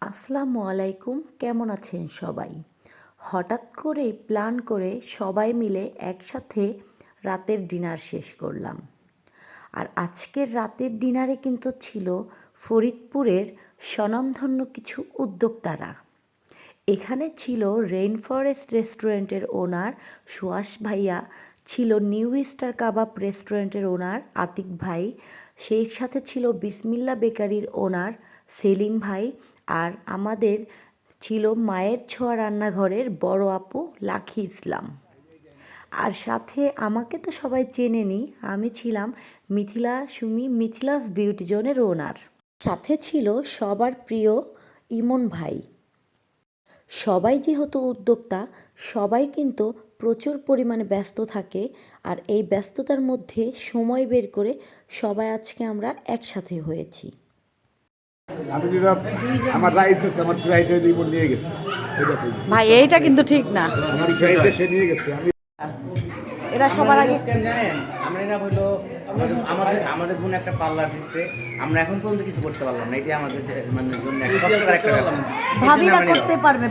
আসসালামু আলাইকুম, কেমন আছেন সবাই? হঠাৎ করে প্ল্যান করে সবাই মিলে একসাথে রাতের ডিনার শেষ করলাম। আর আজকের রাতের ডিনারে কিন্তু ছিল ফরিদপুরের স্বনামধন্য কিছু উদ্যোক্তারা। এখানে ছিল রেইন ফরেস্ট রেস্টুরেন্টের ওনার সুহাস ভাইয়া, ছিল নিউ স্টার কাবাব রেস্টুরেন্টের ওনার আতিক ভাই, সেই সাথে ছিল বিসমিল্লা বেকারির ওনার সেলিম ভাই, আর আমাদের ছিল মায়ের ছোঁয়া রান্নাঘরের বড় আপু লাখি ইসলাম। আর সাথে আমাকে তো সবাই চেনেনি, আমি ছিলাম মিথিলা সুমি, মিথিলাস বিউটি জোনের ওনার। সাথে ছিল সবার প্রিয় ইমন ভাই। সবাই যেহেতু উদ্যোক্তা, সবাই কিন্তু প্রচুর পরিমাণে ব্যস্ত থাকে, আর এই ব্যস্ততার মধ্যে সময় বের করে সবাই আজকে আমরা একসাথে হয়েছি। আমার রাইস আছে, আমার ফ্রাইড রাইস নিয়ে গেছে। ভাই এইটা কিন্তু ঠিক না। আমার ফ্রাইড রাইস নিয়ে গেছে। আমি এরা সবার আগে কেন জানেন, আমরা এটা হইলো আমাদের আমাদের বোন একটা পার্লার দিচ্ছে, আমরা এখন পর্যন্ত কিছু করতে পারলাম না। এটা আমাদের মানে জন্য একটা কষ্টের একটা ব্যাপার। ভাবিরা করতে পারবে,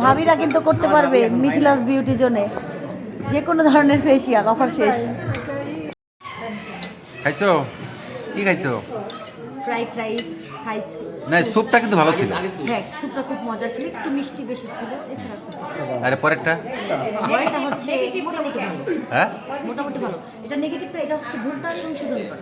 ভাবিরা কিন্তু করতে পারবে। মিথিলাস বিউটি জোনে যে কোনো ধরনের ফেসিয়াল অফার শেষ। খাইছো? কি খাইছো? ফ্রাইড রাইস খাইছি। না, স্যুপটা কিন্তু ভালো ছিল। হ্যাঁ, স্যুপটা খুব মজা ছিল, একটু মিষ্টি বেশি ছিল। এছাড়া আরে পরেরটা? এটা হচ্ছে মোটামুটি ভালো। হ্যাঁ, মোটামুটি ভালো। এটা নেগেটিভটা, এটা হচ্ছে ভুলটা সংশোধন করা।